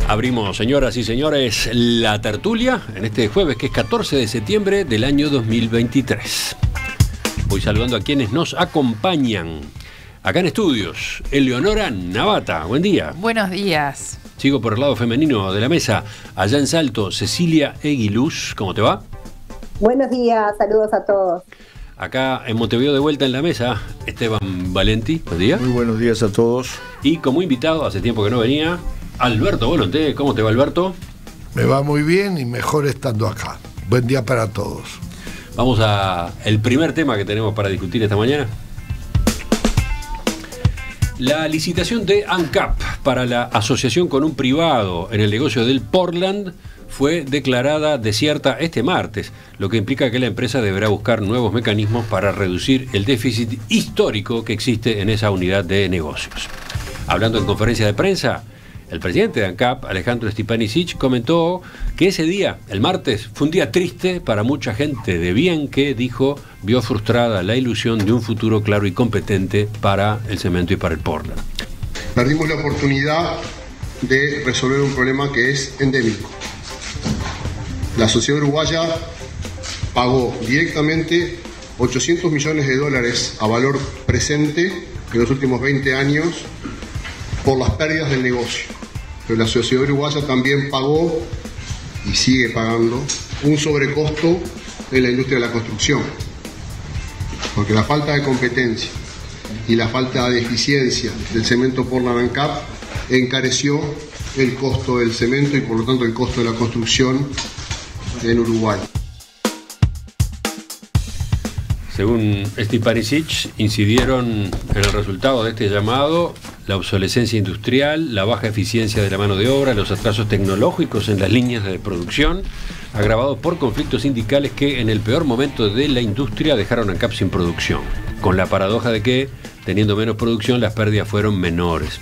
Abrimos, señoras y señores, la tertulia en este jueves, que es 14 de septiembre del año 2023. Voy saludando a quienes nos acompañan. Acá en estudios, Eleonora Navata, buen día. Buenos días. Sigo por el lado femenino de la mesa. Allá en Salto, Cecilia Eguiluz, ¿cómo te va? Buenos días, saludos a todos. Acá en Montevideo de vuelta en la mesa, Esteban Valenti, buen día. Muy buenos días a todos. Y como invitado, hace tiempo que no venía, Alberto Volonté. ¿Cómo te va, Alberto? Me va muy bien y mejor estando acá. Buen día para todos. Vamos a el primer tema que tenemos para discutir esta mañana. La licitación de ANCAP para la asociación con un privado en el negocio del Portland fue declarada desierta este martes, lo que implica que la empresa deberá buscar nuevos mecanismos para reducir el déficit histórico que existe en esa unidad de negocios. Hablando en conferencia de prensa, el presidente de ANCAP, Alejandro Stepanisic, comentó que ese día, el martes, fue un día triste para mucha gente de bien que, dijo, vio frustrada la ilusión de un futuro claro y competente para el cemento y para el Portland. Perdimos la oportunidad de resolver un problema que es endémico. La sociedad uruguaya pagó directamente $800 millones a valor presente en los últimos 20 años por las pérdidas del negocio. Pero la sociedad uruguaya también pagó y sigue pagando un sobrecosto en la industria de la construcción, porque la falta de competencia y la falta de eficiencia del cemento Portland ANCAP encareció el costo del cemento y por lo tanto el costo de la construcción en Uruguay. Según Stepanisic, incidieron en el resultado de este llamado la obsolescencia industrial, la baja eficiencia de la mano de obra, los atrasos tecnológicos en las líneas de producción, agravados por conflictos sindicales que en el peor momento de la industria dejaron a ANCAP sin producción, con la paradoja de que, teniendo menos producción, las pérdidas fueron menores.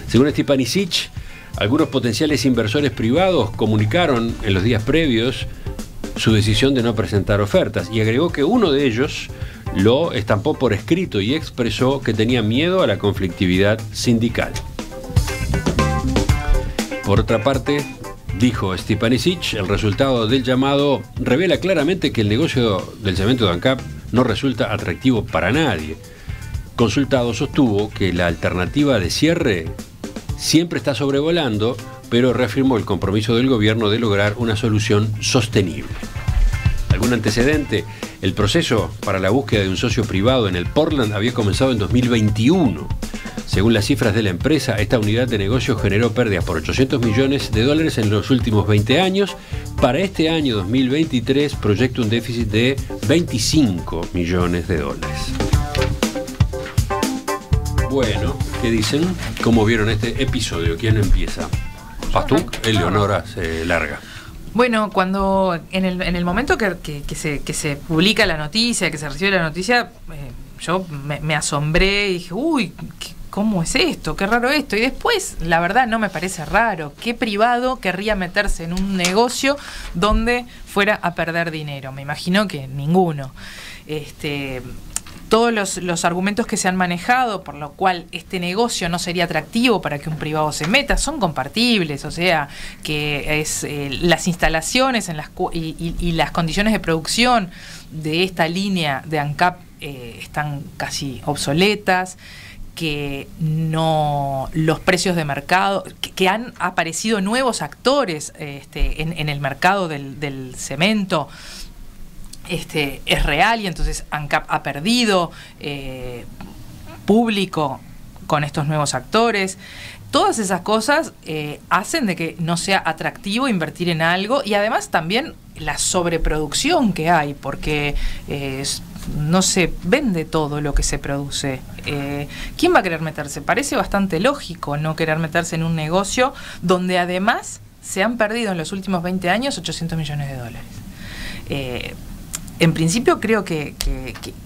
Según Stepanisic, algunos potenciales inversores privados comunicaron en los días previos su decisión de no presentar ofertas y agregó que uno de ellos lo estampó por escrito y expresó que tenía miedo a la conflictividad sindical. Por otra parte, dijo Stepanisic, el resultado del llamado revela claramente que el negocio del cemento de ANCAP no resulta atractivo para nadie. Consultado, sostuvo que la alternativa de cierre siempre está sobrevolando, pero reafirmó el compromiso del gobierno de lograr una solución sostenible. ¿Algún antecedente? El proceso para la búsqueda de un socio privado en el Portland había comenzado en 2021. Según las cifras de la empresa, esta unidad de negocio generó pérdidas por $800 millones en los últimos 20 años. Para este año 2023 proyecta un déficit de $25 millones. Bueno, ¿qué dicen? ¿Cómo vieron este episodio? ¿Quién empieza? Pastuk, Eleonora se larga. Bueno, cuando en el momento que se publica la noticia, que se recibe la noticia, yo me asombré y dije, uy, ¿cómo es esto? Qué raro esto. Y después, la verdad, no me parece raro. ¿Qué privado querría meterse en un negocio donde fuera a perder dinero? Me imagino que ninguno. Todos los argumentos que se han manejado, por lo cual este negocio no sería atractivo para que un privado se meta, son compartibles, o sea, que es las instalaciones y las condiciones de producción de esta línea de ANCAP están casi obsoletas, que no los precios de mercado, que han aparecido nuevos actores en el mercado del cemento. Es real y entonces ANCAP ha perdido público con estos nuevos actores. Todas esas cosas hacen de que no sea atractivo invertir en algo y además también la sobreproducción que hay, porque no se vende todo lo que se produce. ¿Quién va a querer meterse? Parece bastante lógico no querer meterse en un negocio donde además se han perdido en los últimos 20 años $800 millones. En principio creo que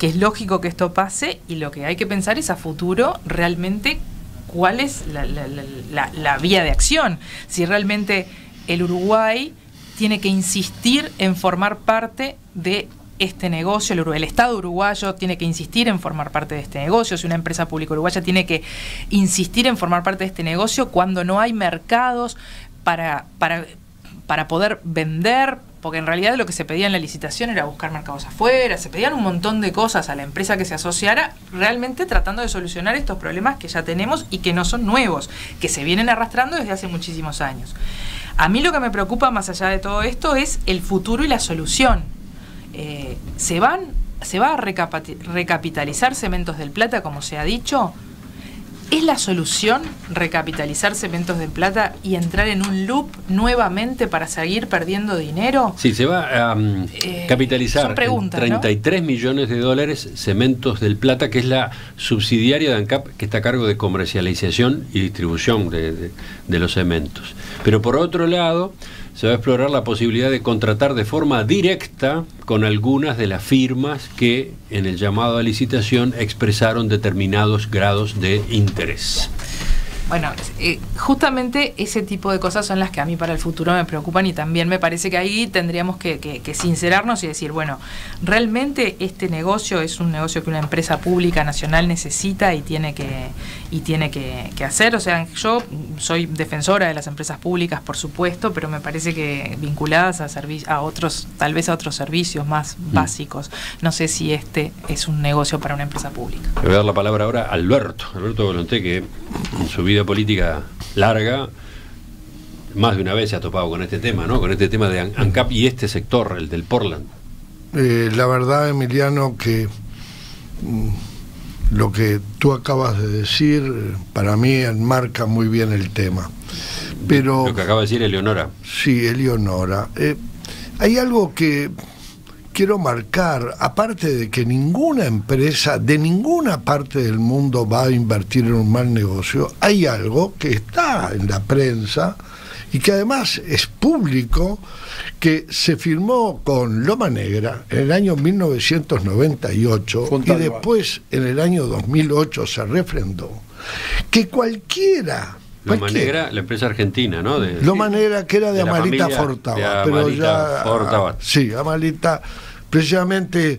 es lógico que esto pase y lo que hay que pensar es a futuro realmente cuál es la vía de acción. Si realmente el Uruguay tiene que insistir en formar parte de este negocio, el Estado uruguayo tiene que insistir en formar parte de este negocio, si una empresa pública uruguaya tiene que insistir en formar parte de este negocio cuando no hay mercados para poder vender, porque en realidad lo que se pedía en la licitación era buscar mercados afuera, se pedían un montón de cosas a la empresa que se asociara, realmente tratando de solucionar estos problemas que ya tenemos y que no son nuevos, que se vienen arrastrando desde hace muchísimos años. A mí lo que me preocupa más allá de todo esto es el futuro y la solución. ¿Se va a recapitalizar Cementos del Plata, como se ha dicho? ¿Es la solución recapitalizar Cementos del Plata y entrar en un loop nuevamente para seguir perdiendo dinero? Sí, se va a capitalizar en 33 millones de dólares Cementos del Plata, que es la subsidiaria de ANCAP que está a cargo de comercialización y distribución de los cementos. Pero por otro lado, se va a explorar la posibilidad de contratar de forma directa con algunas de las firmas que en el llamado a licitación expresaron determinados grados de interés. Bueno, justamente ese tipo de cosas son las que a mí para el futuro me preocupan, y también me parece que ahí tendríamos que sincerarnos y decir, bueno, realmente este negocio es un negocio que una empresa pública nacional necesita y tiene que hacer. O sea, yo soy defensora de las empresas públicas, por supuesto, pero me parece que vinculadas a otros, tal vez a otros servicios más básicos. No sé si este es un negocio para una empresa pública. Le voy a dar la palabra ahora a Alberto Volonté, que en su vida política larga más de una vez se ha topado con este tema, ¿no? Con este tema de ANCAP y este sector, el del Portland. La verdad, Emiliano, que lo que tú acabas de decir para mí enmarca muy bien el tema. Pero lo que acaba de decir Eleonora. Sí, Eleonora. Hay algo que quiero marcar, aparte de que ninguna empresa de ninguna parte del mundo va a invertir en un mal negocio, hay algo que está en la prensa y que además es público, que se firmó con Loma Negra en el año 1998 y después en el año 2008 se refrendó, que cualquiera... Loma Negra, la empresa argentina, ¿no? Loma Negra, que era de Amalita Fortabat. Pero ya, Fortabat. Sí, Amalita, precisamente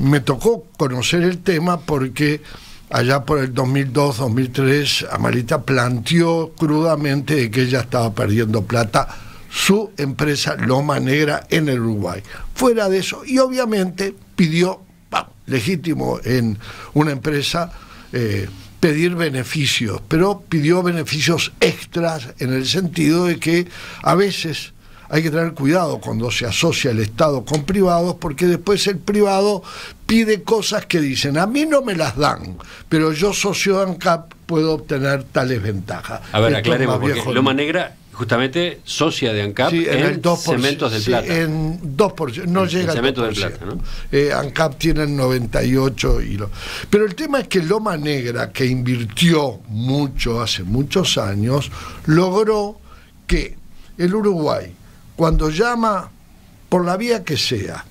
me tocó conocer el tema porque allá por el 2002-2003 Amalita planteó crudamente que ella estaba perdiendo plata, su empresa Loma Negra en el Uruguay. Fuera de eso, y obviamente pidió, legítimo en una empresa, pedir beneficios, pero pidió beneficios extras en el sentido de que a veces hay que tener cuidado cuando se asocia el Estado con privados, porque después el privado pide cosas que dicen, a mí no me las dan, pero yo, socio de ANCAP, puedo obtener tales ventajas. A ver, aclaremos, porque Loma Negra, justamente socia de ANCAP, sí, en el 2%, Cementos del Plata. Sí, en 2%, no llega al 2%. Cementos del Plata, ¿no? ANCAP tiene el 98%. Pero el tema es que Loma Negra, que invirtió mucho hace muchos años, logró que el Uruguay, cuando llama por la vía que sea,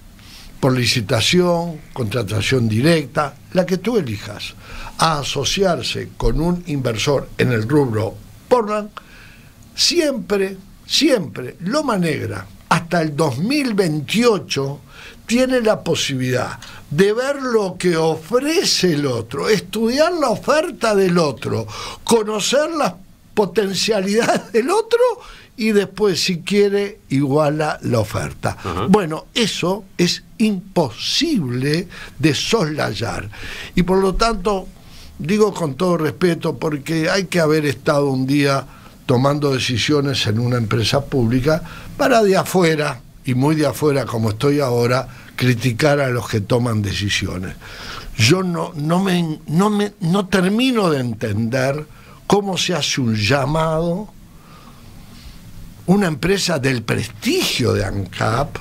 por licitación, contratación directa, la que tú elijas, a asociarse con un inversor en el rubro Portland, siempre Loma Negra, hasta el 2028, tiene la posibilidad de ver lo que ofrece el otro, estudiar la oferta del otro, conocer las potencialidades del otro y después, si quiere, iguala la oferta. Bueno, eso es imposible de soslayar. Y por lo tanto, digo con todo respeto, porque hay que haber estado un día tomando decisiones en una empresa pública para de afuera, y muy de afuera como estoy ahora, criticar a los que toman decisiones. Yo no termino de entender cómo se hace un llamado, una empresa del prestigio de ANCAP,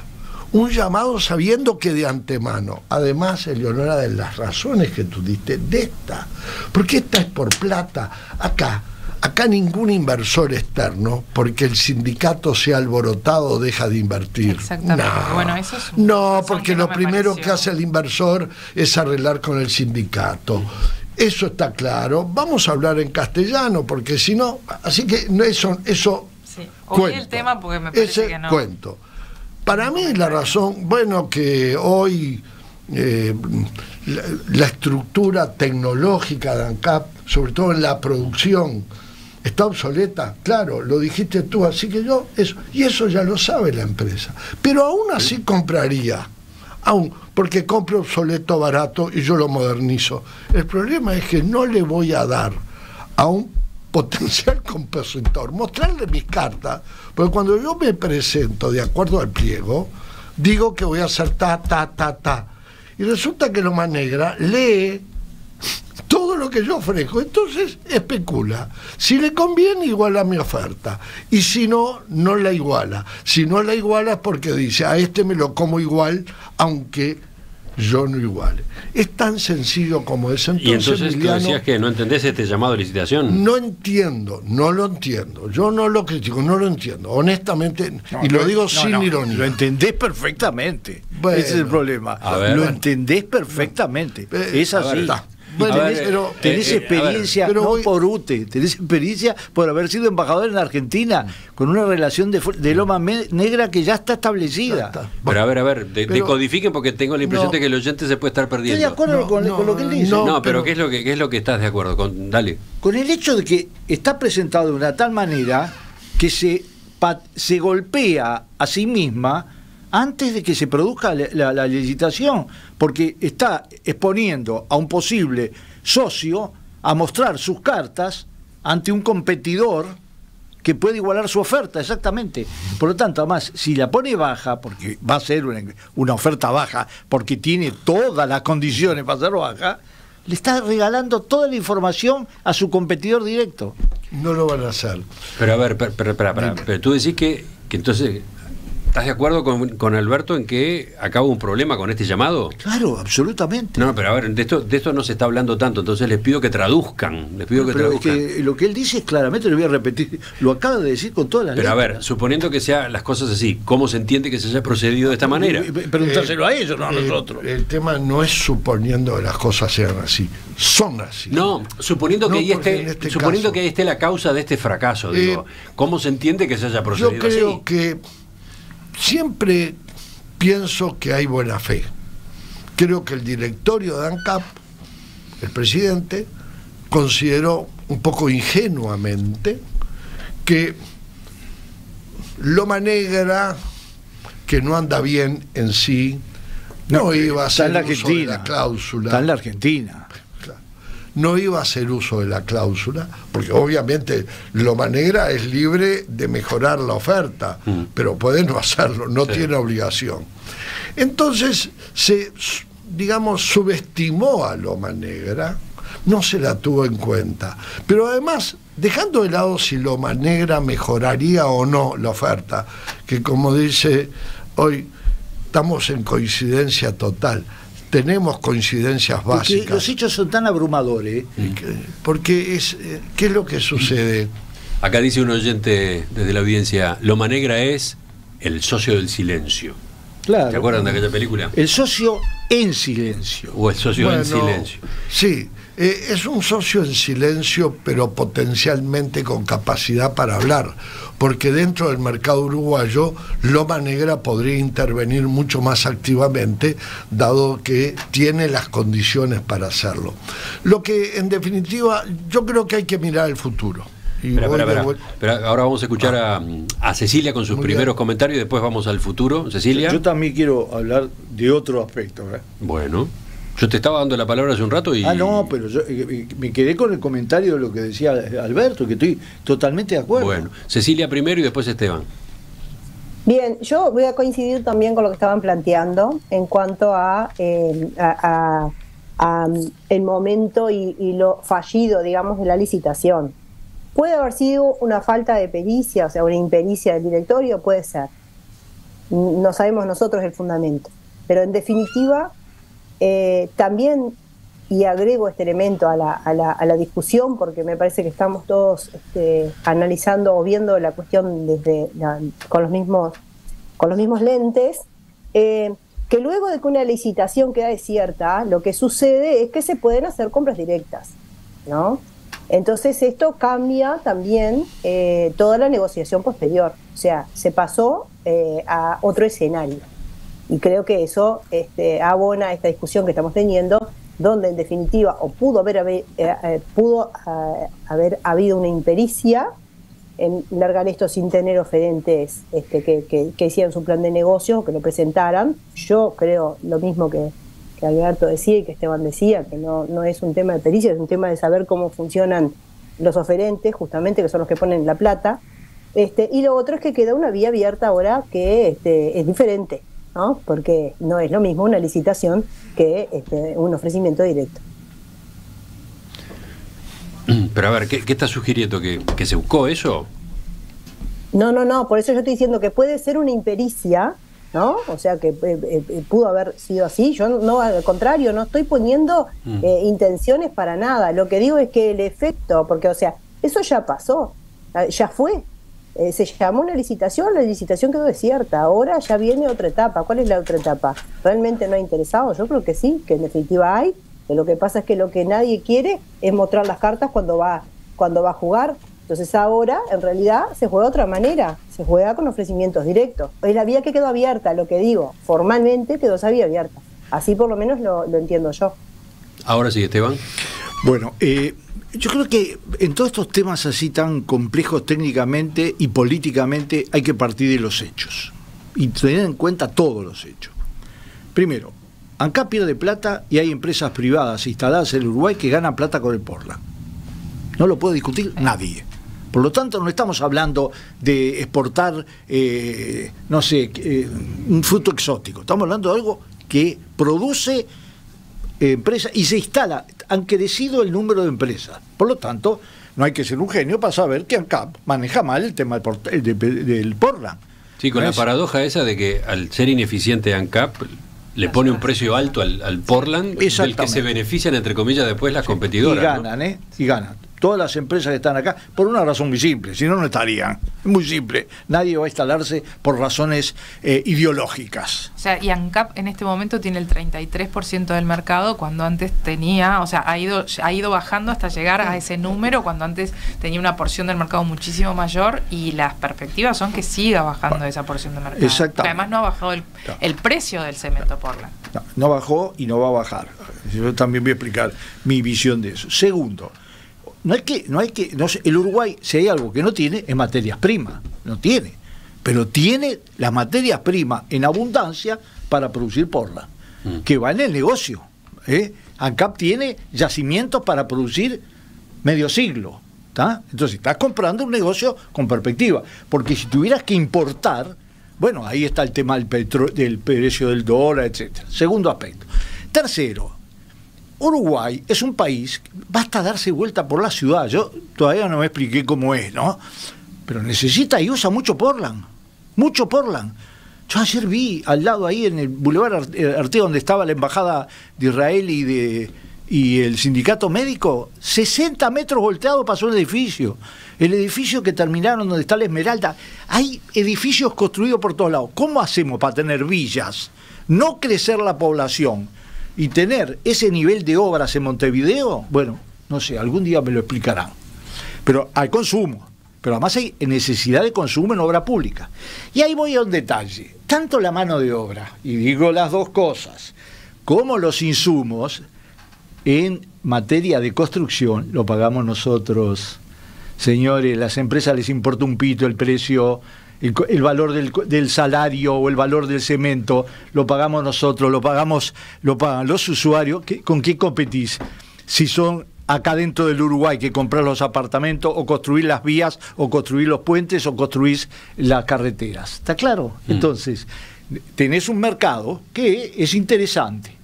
un llamado sabiendo que de antemano, además, Eleonora, de las razones que tú diste, de esta, porque esta es por plata, acá ningún inversor externo, porque el sindicato se ha alborotado, deja de invertir. Exactamente. No, bueno, eso es porque lo primero que hace el inversor es arreglar con el sindicato. Eso está claro. Vamos a hablar en castellano, porque si no, así que eso sí. Oí el tema porque me parece que no. Cuento. Para mí la razón, bueno, que hoy la estructura tecnológica de ANCAP, sobre todo en la producción ¿Está obsoleta? Claro, lo dijiste tú, así que yo, eso, y eso ya lo sabe la empresa. Pero aún así compraría, aún, porque compro obsoleto barato y yo lo modernizo. El problema es que no le voy a dar a un potencial compositor, mostrarle mis cartas, porque cuando yo me presento de acuerdo al pliego, digo que voy a hacer ta, y resulta que Loma Negra lee todo lo que yo ofrezco, entonces especula. Si le conviene, iguala mi oferta, y si no, no la iguala. Si no la iguala es porque dice, a este me lo como igual, aunque yo no iguale. Es tan sencillo como eso. Entonces, y entonces Emiliano, tú decías que no entendés este llamado de licitación. No entiendo, no lo entiendo. Yo no lo critico, no lo entiendo. Honestamente, y lo digo sin ironía. Lo entendés perfectamente. Bueno, ese es el problema. Lo entendés perfectamente. Es así. Bueno, tenés experiencia, no por UTE, tenés experiencia por haber sido embajador en Argentina, con una relación de Loma Negra que ya está establecida. Pero a ver, decodifiquen, porque tengo la impresión de que el oyente se puede estar perdiendo. Estoy de acuerdo con lo que él dice. Pero ¿qué es lo que estás de acuerdo con? Dale. Con el hecho de que está presentado de una tal manera que se golpea a sí misma antes de que se produzca la licitación, porque está exponiendo a un posible socio a mostrar sus cartas ante un competidor que puede igualar su oferta, exactamente. Por lo tanto, además, si la pone baja, porque va a ser una oferta baja, porque tiene todas las condiciones para ser baja, le está regalando toda la información a su competidor directo. No lo van a hacer. Pero a ver, pero tú decís que entonces... ¿Estás de acuerdo con Alberto en que acaba un problema con este llamado? Claro, absolutamente. No, pero a ver, de esto no se está hablando tanto, entonces les pido que traduzcan. Es que lo que él dice es claramente, lo voy a repetir, lo acaba de decir con todas las letras. Pero a ver, suponiendo que sean las cosas así, ¿cómo se entiende que se haya procedido de esta manera? Preguntárselo a ellos, no a nosotros. El tema no es suponiendo que las cosas sean así, son así. No, suponiendo que ahí esté la causa de este fracaso, digo, ¿cómo se entiende que se haya procedido así? Yo creo que siempre pienso que hay buena fe. Creo que el directorio de ANCAP, el presidente, consideró un poco ingenuamente que Loma Negra, que no anda bien en sí, no iba a hacer uso de la cláusula. Está en la Argentina. No iba a hacer uso de la cláusula, porque obviamente Loma Negra es libre de mejorar la oferta, pero puede no hacerlo, no tiene obligación. Entonces subestimó a Loma Negra, no se la tuvo en cuenta. Pero además, dejando de lado si Loma Negra mejoraría o no la oferta, que como dice hoy, estamos en coincidencia total. Tenemos coincidencias básicas. Porque los hechos son tan abrumadores. Porque ¿qué es lo que sucede? Acá dice un oyente desde la audiencia, Loma Negra es el socio del silencio. Claro. ¿Se acuerdan de aquella película? El socio en silencio. O el socio en silencio. Sí, es un socio en silencio, pero potencialmente con capacidad para hablar, porque dentro del mercado uruguayo Loma Negra podría intervenir mucho más activamente, dado que tiene las condiciones para hacerlo. Lo que, en definitiva, yo creo que hay que mirar el futuro. Pero ahora vamos a escuchar a Cecilia con sus primeros comentarios y después vamos al futuro. Cecilia. Yo también quiero hablar de otro aspecto. Bueno, yo te estaba dando la palabra hace un rato y... no, pero yo me quedé con el comentario de lo que decía Alberto, que estoy totalmente de acuerdo. Bueno, Cecilia primero y después Esteban. Bien, yo voy a coincidir también con lo que estaban planteando en cuanto a el momento y lo fallido, digamos, de la licitación. Puede haber sido una falta de pericia, o sea, una impericia del directorio, puede ser. No sabemos nosotros el fundamento. Pero en definitiva, también, y agrego este elemento a la discusión, porque me parece que estamos todos analizando o viendo la cuestión con los mismos lentes, que luego de que una licitación queda desierta, lo que sucede es que se pueden hacer compras directas, ¿no? Entonces esto cambia también toda la negociación posterior, o sea, se pasó a otro escenario, y creo que eso abona esta discusión que estamos teniendo donde en definitiva o pudo haber habido una impericia en largar esto sin tener oferentes que hicieran su plan de negocio, que lo presentaran. Yo creo lo mismo que Alberto decía y que Esteban decía, que no es un tema de pericia, es un tema de saber cómo funcionan los oferentes, justamente, que son los que ponen la plata. Y lo otro es que queda una vía abierta ahora que es diferente, ¿no? Porque no es lo mismo una licitación que un ofrecimiento directo. Pero a ver, ¿qué está sugiriendo? ¿Que se buscó eso? No, por eso yo estoy diciendo que puede ser una impericia, ¿no? O sea, que pudo haber sido así. Yo no, al contrario, no estoy poniendo intenciones para nada. Lo que digo es que el efecto, porque, o sea, eso ya pasó, ya fue. Se llamó una licitación, la licitación quedó desierta. Ahora ya viene otra etapa. ¿Cuál es la otra etapa? ¿Realmente no ha interesado? Yo creo que sí, que en definitiva hay. Que lo que pasa es que lo que nadie quiere es mostrar las cartas cuando va a jugar. Entonces ahora, en realidad, se juega de otra manera. Se juega con ofrecimientos directos. Es la vía que quedó abierta, lo que digo. Formalmente quedó esa vía abierta. Así por lo menos lo entiendo yo. Ahora sí, Esteban. Bueno, yo creo que en todos estos temas así tan complejos técnicamente y políticamente hay que partir de los hechos. Y tener en cuenta todos los hechos. Primero, ANCAP pierde plata y hay empresas privadas instaladas en el Uruguay que ganan plata con el Portland. No lo puede discutir nadie. Por lo tanto, no estamos hablando de exportar, un fruto exótico. Estamos hablando de algo que produce empresas y se instala. Han crecido el número de empresas. Por lo tanto, no hay que ser un genio para saber que ANCAP maneja mal el tema del Portland. Sí, con la paradoja esa de que al ser ineficiente ANCAP le pone un precio alto al Portland, del que se benefician, entre comillas, después las competidoras. Y ganan, ¿no? Y ganan. Todas las empresas que están acá, por una razón muy simple, si no, no estarían. Es muy simple. Nadie va a instalarse por razones ideológicas. O sea, y ANCAP en este momento tiene el 33% del mercado, cuando antes tenía, o sea, ha ido bajando hasta llegar a ese número, cuando antes tenía una porción del mercado muchísimo mayor, y las perspectivas son que siga bajando esa porción del mercado. Exactamente. Porque además no ha bajado el precio del cemento Portland. No bajó y no va a bajar. Yo también voy a explicar mi visión de eso. Segundo, el Uruguay, si hay algo que no tiene, es materias primas. No tiene. Pero tiene las materias primas en abundancia para producir Portland, que va en el negocio. ANCAP tiene yacimientos para producir medio siglo. ¿Tá? Entonces, estás comprando un negocio con perspectiva. Porque si tuvieras que importar, bueno, ahí está el tema del precio del dólar, etcétera. Segundo aspecto. Tercero, Uruguay es un país, basta darse vuelta por la ciudad. Yo todavía no me expliqué cómo es, ¿no? Pero necesita y usa mucho Portland. Mucho Portland. Yo ayer vi al lado ahí en el Boulevard Artigas, donde estaba la embajada de Israel y el sindicato médico, 60 metros volteados pasó el edificio. El edificio que terminaron donde está la Esmeralda. Hay edificios construidos por todos lados. ¿Cómo hacemos para tener villas, no crecer la población y tener ese nivel de obras en Montevideo? Bueno, no sé, algún día me lo explicarán. Pero hay consumo. Pero además hay necesidad de consumo en obra pública. Y ahí voy a un detalle. Tanto la mano de obra, y digo las dos cosas, como los insumos, en materia de construcción, lo pagamos nosotros. Señores, las empresas les importa un pito el precio, el valor del salario o el valor del cemento, lo pagamos nosotros, lo pagan los usuarios. ¿Con qué competís? Si son acá dentro del Uruguay que comprar los apartamentos o construir las vías o construir los puentes o construir las carreteras. ¿Está claro? Entonces, tenés un mercado que es interesante.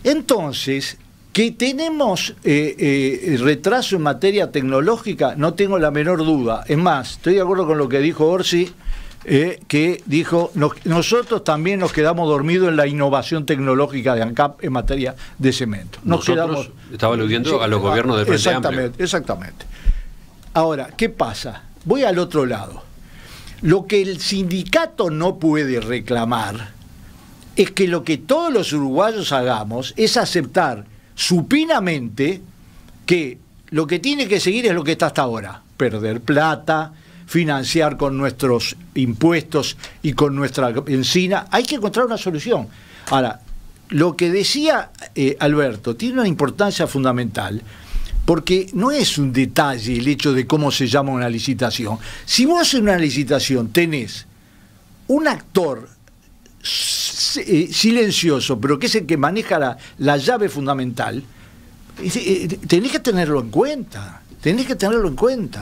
Entonces, que tenemos retraso en materia tecnológica, no tengo la menor duda. Es más, estoy de acuerdo con lo que dijo Orsi, que dijo, nosotros también nos quedamos dormidos en la innovación tecnológica de ANCAP en materia de cemento. Estaba aludiendo a los gobiernos del Frente Amplio. Exactamente. Ahora, ¿qué pasa? Voy al otro lado. Lo que el sindicato no puede reclamar es que lo que todos los uruguayos hagamos es aceptar supinamente que lo que tiene que seguir es lo que está hasta ahora: perder plata, financiar con nuestros impuestos y con nuestra benzina. Hay que encontrar una solución. Ahora, lo que decía Alberto tiene una importancia fundamental, porque no es un detalle el hecho de cómo se llama una licitación. Si vos en una licitación tenés un actor silencioso, pero que es el que maneja la llave fundamental, tenés que tenerlo en cuenta.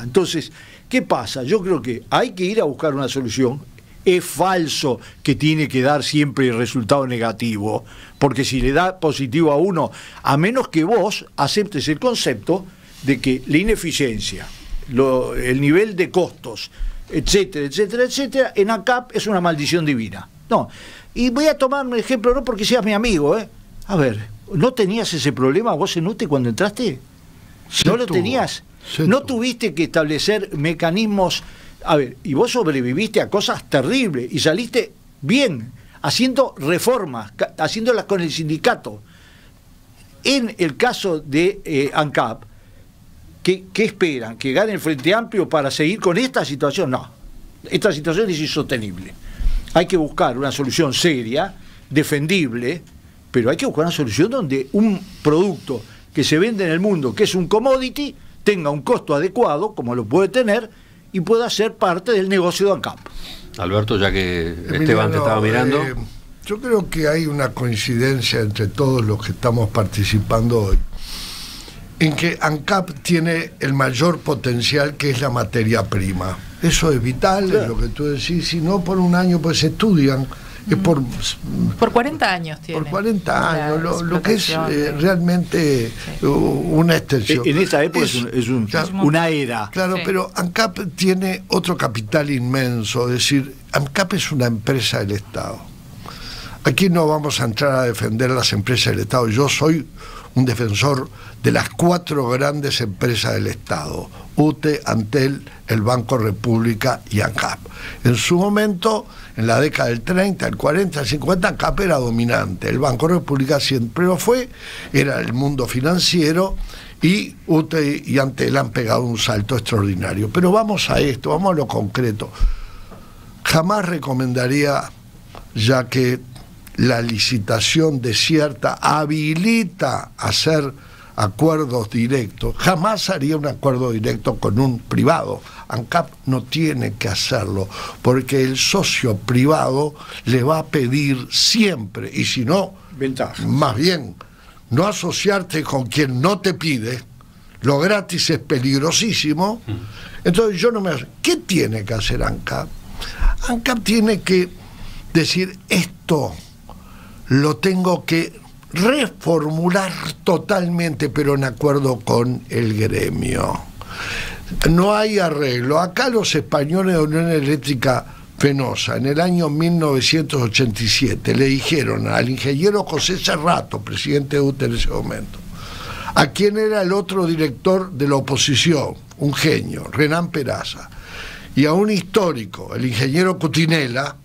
Entonces, ¿qué pasa? Yo creo que hay que ir a buscar una solución. Es falso que tiene que dar siempre el resultado negativo, porque si le da positivo a uno, a menos que vos aceptes el concepto de que la ineficiencia, el nivel de costos, etcétera, en ANCAP es una maldición divina. No, y voy a tomar un ejemplo, no porque seas mi amigo, A ver, ¿no tenías ese problema vos en UTE cuando entraste? ¿No lo tenías? ¿No tuviste que establecer mecanismos? A ver, y vos sobreviviste a cosas terribles y saliste bien, haciendo reformas, haciéndolas con el sindicato. En el caso de ANCAP, ¿qué esperan? ¿Que gane el Frente Amplio para seguir con esta situación? No, esta situación es insostenible. Hay que buscar una solución seria, defendible, pero hay que buscar una solución donde un producto que se vende en el mundo, que es un commodity, tenga un costo adecuado, como lo puede tener, y pueda ser parte del negocio de ANCAP. Alberto, ya que Esteban te estaba mirando. Yo creo que hay una coincidencia entre todos los que estamos participando hoy, en que ANCAP tiene el mayor potencial, que es la materia prima. Eso es vital, claro. Es lo que tú decís, si no por un año pues estudian. Es por 40 años tiene. Por 40 años, lo que es realmente una extensión. En esa época es una era. Claro, sí. Pero ANCAP tiene otro capital inmenso, es decir, ANCAP es una empresa del Estado. Aquí no vamos a entrar a defender las empresas del Estado. Yo soy un defensor de las 4 grandes empresas del Estado: UTE, Antel, el Banco República y ANCAP. En su momento, en la década del 30, el 40, el 50, ANCAP era dominante. El Banco República siempre lo fue, era el mundo financiero, y UTE y Antel han pegado un salto extraordinario. Pero vamos a esto, vamos a lo concreto. Jamás recomendaría, ya que la licitación desierta habilita hacer acuerdos directos, jamás haría un acuerdo directo con un privado. ANCAP no tiene que hacerlo, porque el socio privado le va a pedir siempre, y si no, ventaja. Más bien, no asociarte con quien no te pide. Lo gratis es peligrosísimo. Entonces yo no me... ¿Qué tiene que hacer ANCAP? ANCAP tiene que decir: esto lo tengo que reformular totalmente, pero en acuerdo con el gremio. No hay arreglo. Acá los españoles de Unión Eléctrica Fenosa, en el año 1987, le dijeron al ingeniero José Cerrato, presidente de UTE en ese momento, a quien era el otro director de la oposición, un genio, Renán Peraza, y a un histórico, el ingeniero Cutinela,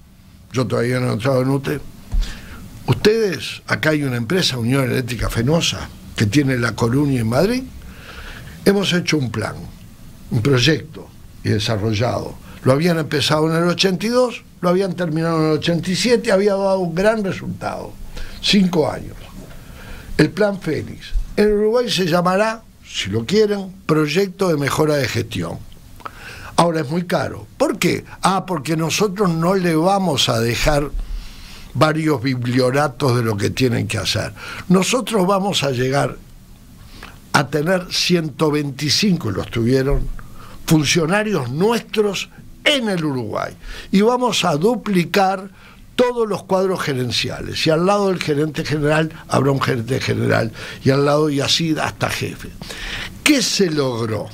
yo todavía no he entrado en UTE: ustedes, acá hay una empresa, Unión Eléctrica Fenosa, que tiene La Coruña en Madrid, hemos hecho un plan, un proyecto y desarrollado. Lo habían empezado en el 82, lo habían terminado en el 87, había dado un gran resultado. 5 años. El Plan Fénix. En Uruguay se llamará, si lo quieren, Proyecto de Mejora de Gestión. Ahora es muy caro. ¿Por qué? Porque nosotros no le vamos a dejar varios biblioratos de lo que tienen que hacer. Nosotros vamos a llegar a tener 125, los tuvieron, funcionarios nuestros en el Uruguay, y vamos a duplicar todos los cuadros gerenciales, y al lado del gerente general habrá un gerente general, y al lado, y así hasta jefe. ¿Qué se logró?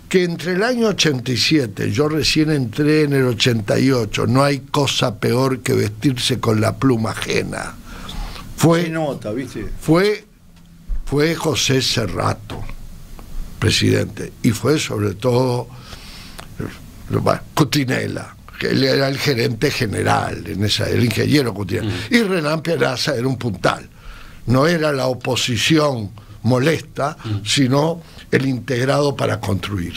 Que entre el año 87, yo recién entré en el 88, no hay cosa peor que vestirse con la pluma ajena. Fue José Cerrato, presidente, y fue sobre todo Cutinela, que él era el gerente general, el ingeniero Cutinela, y Renán Peraza era un puntal. No era la oposición molesta, sino el integrado para construir.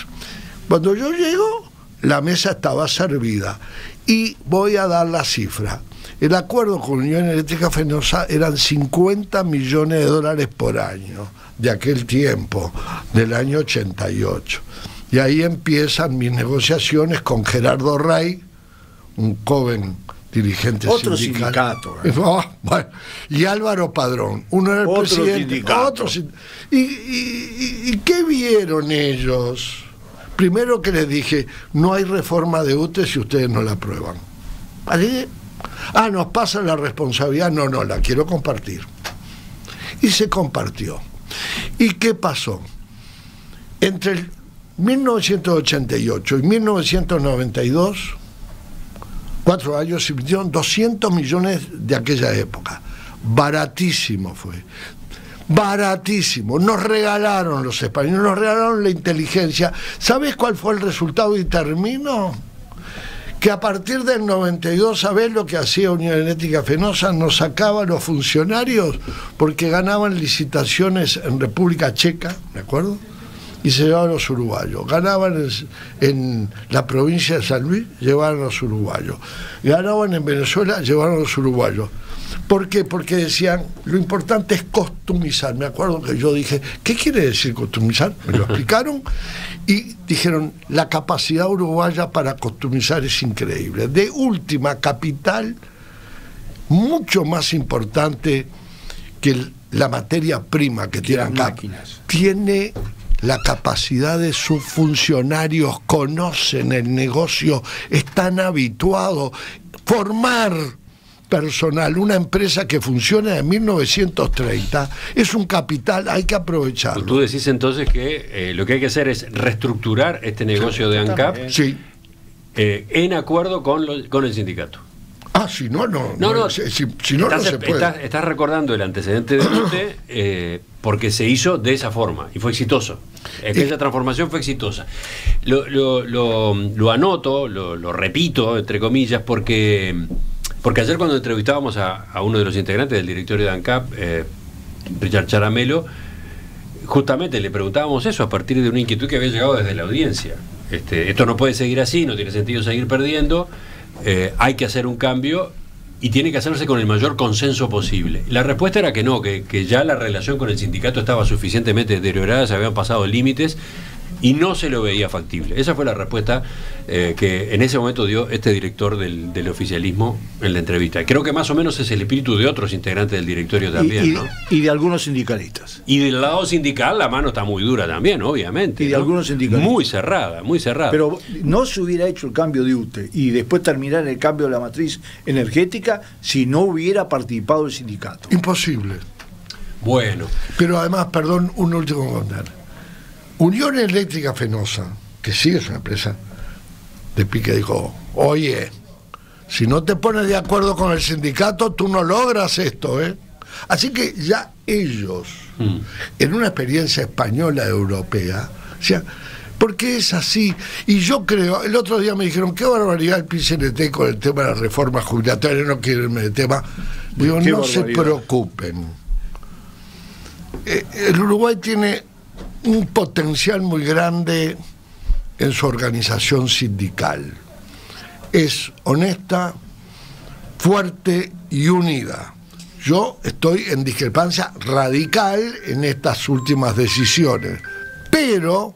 Cuando yo llego, la mesa estaba servida, y voy a dar la cifra. El acuerdo con Unión Eléctrica Fenosa eran 50 millones de dólares por año, de aquel tiempo, del año 88. Y ahí empiezan mis negociaciones con Gerardo Rey, un joven dirigente otro sindical. sindicato. Bueno, y Álvaro Padrón, uno era el otro presidente. Sindicato. ¿Y qué vieron ellos? Primero que les dije, no hay reforma de UTE si ustedes no la aprueban. ¿Vale? Nos pasa la responsabilidad. No, la quiero compartir. Y se compartió. ¿Y qué pasó? Entre el 1988 y 1992, 4 años, se invirtieron 200 millones de aquella época. Baratísimo fue. Baratísimo. Nos regalaron los españoles, nos regalaron la inteligencia. ¿Sabes cuál fue el resultado? Y termino. Que a partir del 92, ¿sabés lo que hacía Unión Eléctrica Fenosa? Nos sacaba a los funcionarios porque ganaban licitaciones en República Checa, ¿de acuerdo? Y se llevaban a los uruguayos. Ganaban en la provincia de San Luis, llevaban a los uruguayos. Ganaban en Venezuela, llevaban a los uruguayos. ¿Por qué? Porque decían, lo importante es costumizar. Me acuerdo que yo dije, ¿qué quiere decir costumizar? Me lo explicaron y dijeron, la capacidad uruguaya para costumizar es increíble. De última, capital mucho más importante que la materia prima que tiene acá. Tiene la capacidad de sus funcionarios, conocen el negocio, están habituados. Formar personal, una empresa que funciona de 1930, es un capital, hay que aprovecharlo. Tú decís entonces que lo que hay que hacer es reestructurar este negocio de ANCAP, sí, en acuerdo con el sindicato. Si no, no se puede. Estás recordando el antecedente de UTE porque se hizo de esa forma y fue exitoso. Aquella transformación fue exitosa. Lo anoto, lo repito, entre comillas, porque ayer cuando entrevistábamos a uno de los integrantes del directorio de ANCAP, Richard Charamelo, justamente le preguntábamos eso a partir de una inquietud que había llegado desde la audiencia. Esto no puede seguir así, no tiene sentido seguir perdiendo. Hay que hacer un cambio y tiene que hacerse con el mayor consenso posible. La respuesta era que no, que ya la relación con el sindicato estaba suficientemente deteriorada, se habían pasado límites y no se lo veía factible. Esa fue la respuesta que en ese momento dio este director del oficialismo en la entrevista. Creo que más o menos es el espíritu de otros integrantes del directorio también, ¿no? Y de algunos sindicalistas. Y del lado sindical la mano está muy dura también, obviamente. Y de algunos sindicalistas. Muy cerrada, muy cerrada. Pero no se hubiera hecho el cambio de UTE y después terminar el cambio de la matriz energética si no hubiera participado el sindicato. Imposible. Bueno. Pero además, perdón, un último comentario. Unión Eléctrica Fenosa, que sí es una empresa de pique, dijo, oye, si no te pones de acuerdo con el sindicato, tú no logras esto, ¿eh? Así que ya ellos, en una experiencia española europea, o sea, porque es así. Y yo creo, el otro día me dijeron, qué barbaridad el PCNT con el tema de la reforma jubilatoria, no quiero irme del tema. Digo, no se preocupen. El Uruguay tiene un potencial muy grande en su organización sindical. Es honesta, fuerte y unida. Yo estoy en discrepancia radical en estas últimas decisiones, pero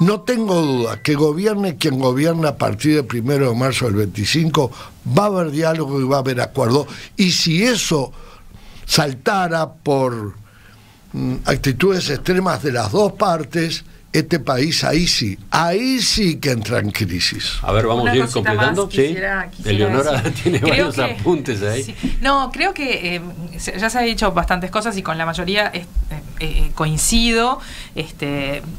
no tengo duda que gobierne quien gobierna a partir del 1 de marzo del 25, va a haber diálogo y va a haber acuerdo. Y si eso saltara por actitudes extremas de las dos partes, este país ahí sí que entra en crisis. A ver, vamos a ir completando. Quisiera Eleonora tiene varios apuntes ahí. Sí. No, creo que ya se ha dicho bastantes cosas y con la mayoría coincido.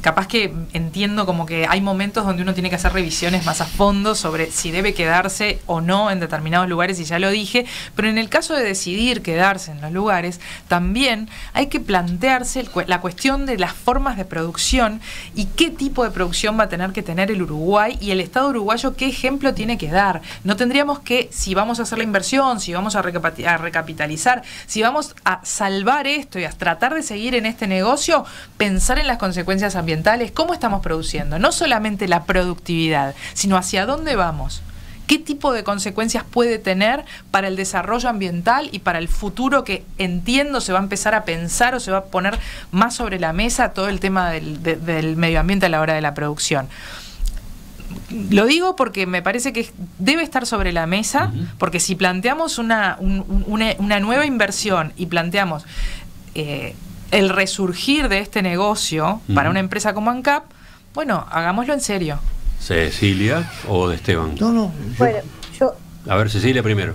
Capaz que entiendo como que hay momentos donde uno tiene que hacer revisiones más a fondo sobre si debe quedarse o no en determinados lugares, y ya lo dije, pero en el caso de decidir quedarse en los lugares, también hay que plantearse la cuestión de las formas de producción y qué tipo de producción va a tener que tener el Uruguay, y el Estado uruguayo qué ejemplo tiene que dar. No tendríamos que, si vamos a hacer la inversión, si vamos a recapitalizar, si vamos a salvar esto y a tratar de seguir en este negocio, pensar en las consecuencias ambientales, cómo estamos produciendo, no solamente la productividad, sino hacia dónde vamos. qué tipo de consecuencias puede tener para el desarrollo ambiental y para el futuro que entiendo se va a empezar a pensar o se va a poner más sobre la mesa todo el tema del medio ambiente a la hora de la producción. Lo digo porque me parece que debe estar sobre la mesa, porque si planteamos una nueva inversión y planteamos el resurgir de este negocio para una empresa como ANCAP, bueno, hagámoslo en serio. ¿Cecilia o de Esteban? No. Bueno, yo... A ver, Cecilia primero.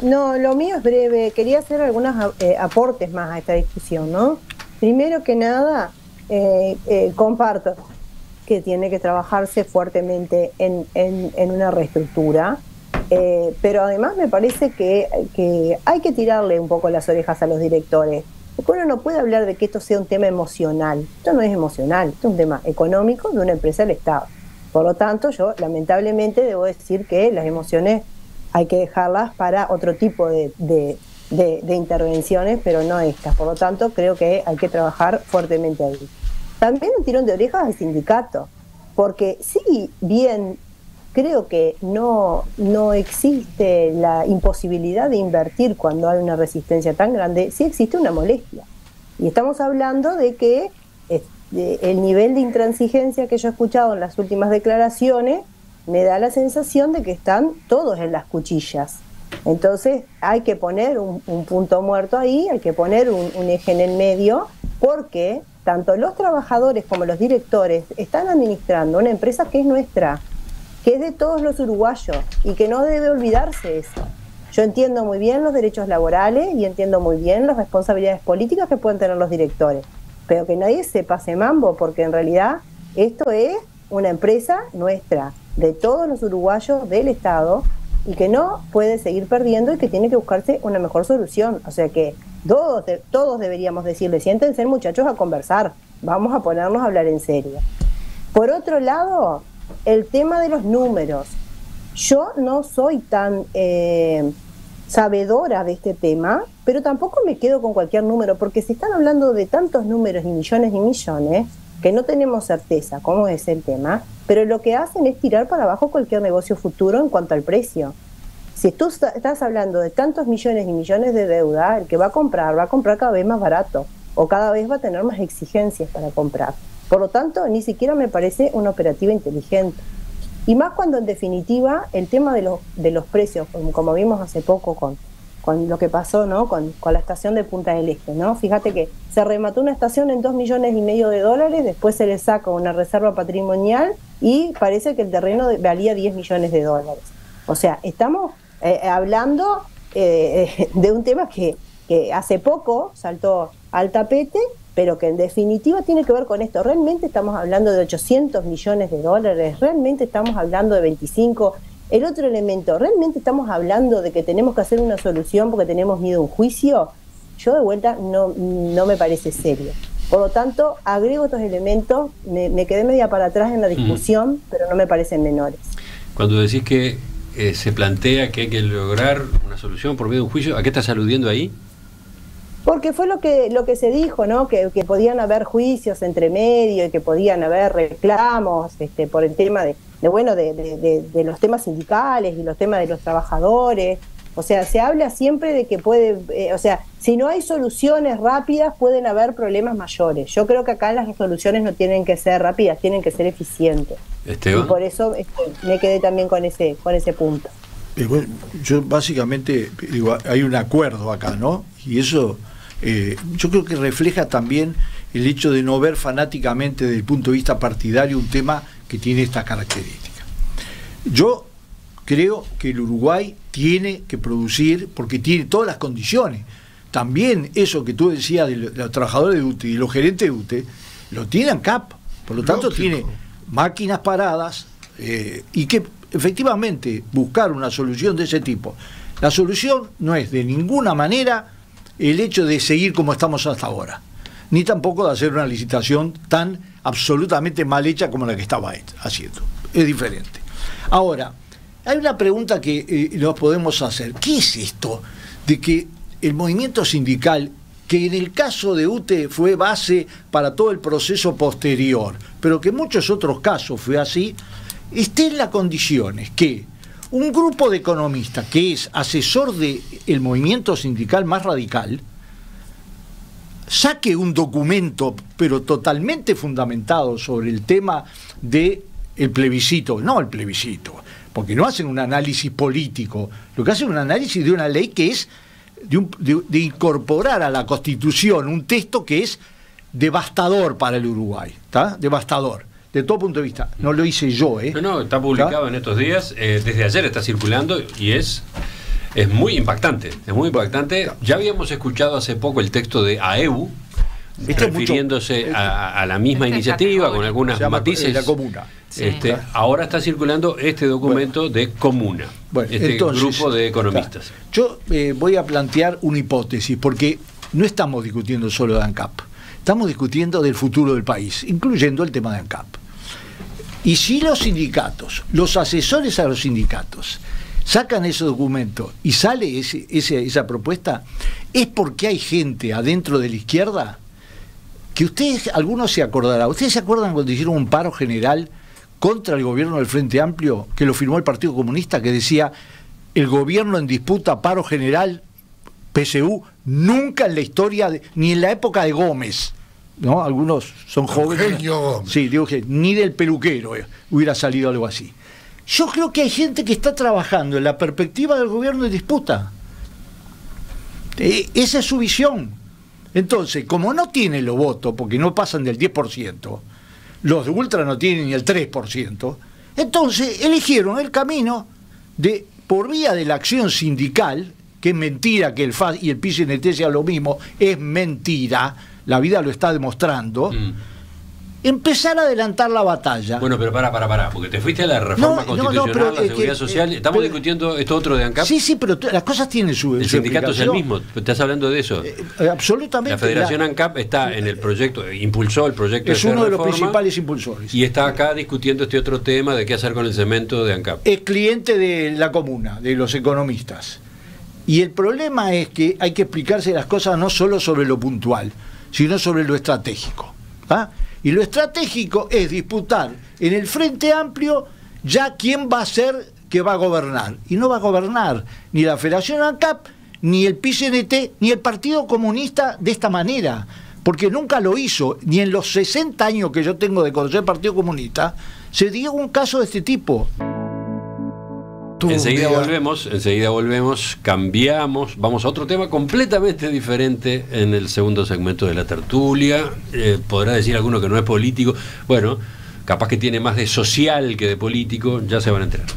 No, lo mío es breve. Quería hacer algunos aportes más a esta discusión, ¿no? Primero que nada, comparto que tiene que trabajarse fuertemente en una reestructura, pero además me parece que hay que tirarle un poco las orejas a los directores, porque uno no puede hablar de que esto sea un tema emocional. Esto no es emocional, esto es un tema económico de una empresa del Estado. Por lo tanto, yo lamentablemente debo decir que las emociones hay que dejarlas para otro tipo de intervenciones, pero no estas. Por lo tanto, creo que hay que trabajar fuertemente ahí. También un tirón de orejas al sindicato, porque sí, bien, creo que no existe la imposibilidad de invertir cuando hay una resistencia tan grande, sí existe una molestia. Y estamos hablando de que el nivel de intransigencia que yo he escuchado en las últimas declaraciones me da la sensación de que están todos en las cuchillas. Entonces hay que poner un punto muerto ahí, hay que poner un eje en el medio, porque tanto los trabajadores como los directores están administrando una empresa que es nuestra, que es de todos los uruguayos y que no debe olvidarse eso. Yo entiendo muy bien los derechos laborales y entiendo muy bien las responsabilidades políticas que pueden tener los directores, pero que nadie se pase mambo, porque en realidad esto es una empresa nuestra, de todos los uruguayos del Estado, y que no puede seguir perdiendo y que tiene que buscarse una mejor solución. O sea que todos deberíamos decirle, siéntense muchachos a conversar, vamos a ponernos a hablar en serio. Por otro lado, el tema de los números. Yo no soy tan sabedora de este tema, pero tampoco me quedo con cualquier número, porque se están hablando de tantos números y millones que no tenemos certeza cómo es el tema, pero lo que hacen es tirar para abajo cualquier negocio futuro en cuanto al precio. Si tú estás hablando de tantos millones y millones de deuda, el que va a comprar cada vez más barato, o cada vez va a tener más exigencias para comprar. Por lo tanto, ni siquiera me parece una operativa inteligente. Y más cuando en definitiva el tema de los precios, como vimos hace poco con lo que pasó, ¿no? con la estación de Punta del Este, ¿no? Fíjate que se remató una estación en $2,5 millones, después se le saca una reserva patrimonial y parece que el terreno valía $10 millones. O sea, estamos hablando de un tema que hace poco saltó al tapete, pero que en definitiva tiene que ver con esto. Realmente estamos hablando de $800 millones, realmente estamos hablando de 25. El otro elemento, ¿realmente estamos hablando de que tenemos que hacer una solución porque tenemos miedo a un juicio? Yo de vuelta no me parece serio. Por lo tanto, agrego estos elementos, me quedé media para atrás en la discusión, pero no me parecen menores. Cuando decís que se plantea que hay que lograr una solución por medio de un juicio, ¿a qué estás aludiendo ahí? Porque fue lo que se dijo, ¿no? Que podían haber juicios entre medio y que podían haber reclamos por el tema de los temas sindicales y los temas de los trabajadores. O sea, se habla siempre de que si no hay soluciones rápidas pueden haber problemas mayores. Yo creo que acá las soluciones no tienen que ser rápidas, tienen que ser eficientes. Esteban. Y por eso me quedé también con ese punto. Bueno, yo básicamente digo, hay un acuerdo acá, ¿no? Y eso yo creo que refleja también el hecho de no ver fanáticamente desde el punto de vista partidario un tema que tiene estas características. Yo creo que el Uruguay tiene que producir, porque tiene todas las condiciones. También eso que tú decías de los trabajadores de UTE y los gerentes de UTE, lo tiene ANCAP. Por lo tanto, tiene máquinas paradas y que efectivamente buscar una solución de ese tipo. La solución no es de ninguna manera el hecho de seguir como estamos hasta ahora, ni tampoco de hacer una licitación tan absolutamente mal hecha como la que estaba haciendo. Es diferente. Ahora, hay una pregunta que nos podemos hacer. ¿Qué es esto de que el movimiento sindical, que en el caso de UTE fue base para todo el proceso posterior, pero que en muchos otros casos fue así, esté en las condiciones que un grupo de economistas que es asesor del movimiento sindical más radical saque un documento, pero totalmente fundamentado sobre el tema del plebiscito, no el plebiscito, porque no hacen un análisis político, lo que hacen es un análisis de una ley que es de incorporar a la Constitución un texto que es devastador para el Uruguay, ¿está? Devastador, de todo punto de vista. No lo hice yo, No, está publicado, ¿está? En estos días, desde ayer está circulando y es muy impactante, es muy impactante. Ya habíamos escuchado hace poco el texto de AEU, refiriéndose a la misma iniciativa, con algunas matices. La Comuna. Sí. Ahora está circulando este documento de Comuna, entonces, grupo de economistas. Yo voy a plantear una hipótesis, porque no estamos discutiendo solo de ANCAP, estamos discutiendo del futuro del país, incluyendo el tema de ANCAP. Y si los sindicatos, los asesores a los sindicatos, sacan ese documento y sale esa propuesta, es porque hay gente adentro de la izquierda que ustedes, algunos se acordarán. ¿Ustedes se acuerdan cuando hicieron un paro general contra el gobierno del Frente Amplio, que lo firmó el Partido Comunista, que decía: el gobierno en disputa, paro general, PSU, nunca en la historia, ni en la época de Gómez, ¿no? Algunos son jóvenes. Sí, digo que ni del peluquero hubiera salido algo así. Yo creo que hay gente que está trabajando en la perspectiva del gobierno en disputa. Esa es su visión. Entonces, como no tienen los votos, porque no pasan del 10%, los de Ultra no tienen ni el 3%, entonces eligieron el camino de, por vía de la acción sindical, que es mentira que el FAS y el PCNT sea lo mismo, es mentira, la vida lo está demostrando, empezar a adelantar la batalla. Bueno, pero pará, porque te fuiste a la reforma constitucional, la seguridad social. Estamos discutiendo esto otro de ANCAP. Sí, pero las cosas tienen su El sindicato es el mismo, estás hablando de eso. Absolutamente. La Federación ANCAP está en el proyecto, impulsó el proyecto es de uno de reforma, los principales impulsores. Y está acá discutiendo este otro tema de qué hacer con el cemento de ANCAP. Es cliente de la Comuna, de los economistas. Y el problema es que hay que explicarse las cosas no solo sobre lo puntual, sino sobre lo estratégico. ¿Ah? Y lo estratégico es disputar en el Frente Amplio ya quién va a ser que va a gobernar. Y no va a gobernar ni la Federación ANCAP, ni el PCNT, ni el Partido Comunista de esta manera. Porque nunca lo hizo, ni en los 60 años que yo tengo de conocer el Partido Comunista, se dio un caso de este tipo. Enseguida volvemos, cambiamos, vamos a otro tema completamente diferente en el segundo segmento de la tertulia. Podrá decir alguno que no es político, bueno, capaz que tiene más de social que de político, ya se van a enterar.